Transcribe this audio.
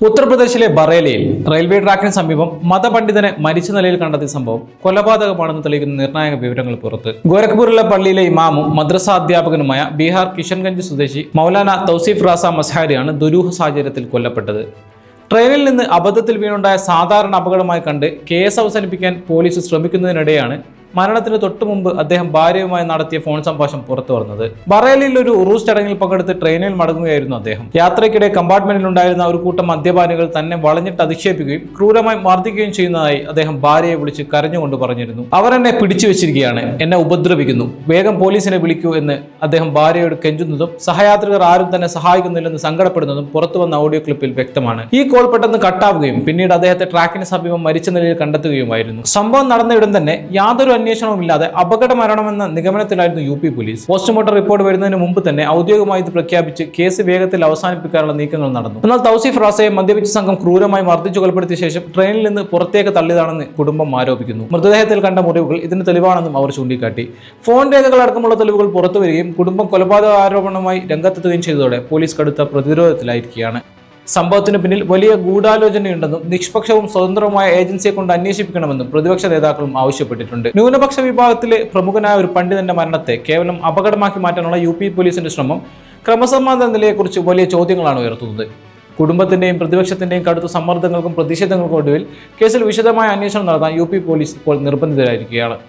ഉത്തർപ്രദേശിലെ ബറേലിയിൽ റെയിൽവേ ട്രാക്കിന് സമീപം മതപണ്ഡിതനെ മരിച്ച നിലയിൽ കണ്ടെത്തിയ സംഭവം കൊലപാതകമാണെന്ന് തെളിയിക്കുന്ന നിർണായക വിവരങ്ങൾ പുറത്ത്. ഗോരഖ്പൂരിലെ പള്ളിയിലെ ഇമാമും മദ്രസ അധ്യാപകനുമായ ബീഹാർ കിഷൻഗഞ്ച് സ്വദേശി മൗലാന തൗസീഫ് റാസ മസ്ഹാരിയാണ് ദുരൂഹ സാഹചര്യത്തിൽ കൊല്ലപ്പെട്ടത്. ട്രെയിനിൽ നിന്ന് അബദ്ധത്തിൽ വീണുണ്ടായ സാധാരണ അപകടമായി കണ്ട് കേസ് അവസാനിപ്പിക്കാൻ പോലീസ് ശ്രമിക്കുന്നതിനിടെയാണ് മരണത്തിന് തൊട്ടു മുമ്പ് അദ്ദേഹം ഭാര്യയുമായി നടത്തിയ ഫോൺ സംഭാഷണം പുറത്തു വന്നത്. ബറേലിയിൽ ഒരു ഉറൂസ് ചടങ്ങിൽ പങ്കെടുത്ത് ട്രെയിനിൽ മടങ്ങുകയായിരുന്നു അദ്ദേഹം. യാത്രയ്ക്കിടെ കമ്പാർട്ട്മെന്റിലുണ്ടായിരുന്ന ഒരു കൂട്ടം മദ്യപാനികൾ തന്നെ വളഞ്ഞിട്ട് അധിക്ഷേപിക്കുകയും ക്രൂരമായി മർദ്ദിക്കുകയും ചെയ്യുന്നതായി അദ്ദേഹം ഭാര്യയെ വിളിച്ച് കരഞ്ഞുകൊണ്ട് പറഞ്ഞിരുന്നു. അവർ എന്നെ പിടിച്ചു വെച്ചിരിക്കുകയാണ്, എന്നെ ഉപദ്രവിക്കുന്നു, വേഗം പോലീസിനെ വിളിക്കൂ എന്ന് അദ്ദേഹം ഭാര്യയോട് കെഞ്ചുന്നതും സഹയാത്രികർ ആരും തന്നെ സഹായിക്കുന്നില്ലെന്ന് സങ്കടപ്പെടുന്നതും പുറത്തു വന്ന ഓഡിയോ ക്ലിപ്പിൽ വ്യക്തമാണ്. ഈ കോൾ പെട്ടെന്ന് കട്ടാവുകയും പിന്നീട് അദ്ദേഹത്തെ ട്രാക്കിന് സമീപം മരിച്ച നിലയിൽ കണ്ടെത്തുകയുമായിരുന്നു. സംഭവം നടന്നയുടൻ തന്നെ യാതൊരു അന്വേഷണവുമില്ലാതെ അപകട മരണമെന്ന നിഗമനത്തിലായിരുന്നു യു.പി. പോലീസ്. പോസ്റ്റ്മോർട്ടം റിപ്പോർട്ട് വരുന്നതിന് മുമ്പ് തന്നെ ഔദ്യോഗികമായി ഇത് പ്രഖ്യാപിച്ച് കേസ് വേഗത്തിൽ അവസാനിപ്പിക്കാനുള്ള നീക്കങ്ങൾ നടന്നു. എന്നാൽ തൗസീഫ് റാസയെ മദ്യപിച്ച സംഘം ക്രൂരമായി മർദ്ദിച്ചു കൊലപ്പെടുത്തിയ ശേഷം ട്രെയിനിൽ നിന്ന് പുറത്തേക്ക് തള്ളിയതാണെന്ന് കുടുംബം ആരോപിക്കുന്നു. മൃതദേഹത്തിൽ കണ്ട മുറിവുകൾ ഇതിന് തെളിവാണെന്നും അവർ ചൂണ്ടിക്കാട്ടി. ഫോൺ രേഖകൾ അടക്കമുള്ള തെളിവുകൾ പുറത്തുവരികയും കുടുംബം കൊലപാതക ആരോപണവുമായി രംഗത്തെത്തുകയും ചെയ്തതോടെ പോലീസ് കടുത്ത പ്രതിരോധത്തിലായിരിക്കുകയാണ്. സംഭവത്തിന് പിന്നിൽ വലിയ ഗൂഢാലോചനയുണ്ടെന്നും നിഷ്പക്ഷവും സ്വതന്ത്രവുമായ ഏജൻസിയെ കൊണ്ട് അന്വേഷിപ്പിക്കണമെന്നും പ്രതിപക്ഷ നേതാക്കളും ആവശ്യപ്പെട്ടിട്ടുണ്ട്. ന്യൂനപക്ഷ വിഭാഗത്തിലെ പ്രമുഖനായ ഒരു പണ്ഡിതന്റെ മരണത്തെ കേവലം അപകടമാക്കി മാറ്റാനുള്ള യു.പി. പോലീസിന്റെ ശ്രമം ക്രമസമാധാന നിലയെക്കുറിച്ച് വലിയ ചോദ്യങ്ങളാണ് ഉയർത്തുന്നത്. കുടുംബത്തിന്റെയും പ്രതിപക്ഷത്തിന്റെയും കടുത്ത സമ്മർദ്ദങ്ങൾക്കും പ്രതിഷേധങ്ങൾക്കും ഒടുവിൽ കേസിൽ വിശദമായ അന്വേഷണം നടത്താൻ യു.പി. പോലീസ് ഇപ്പോൾ നിർബന്ധിതരായിരിക്കുകയാണ്.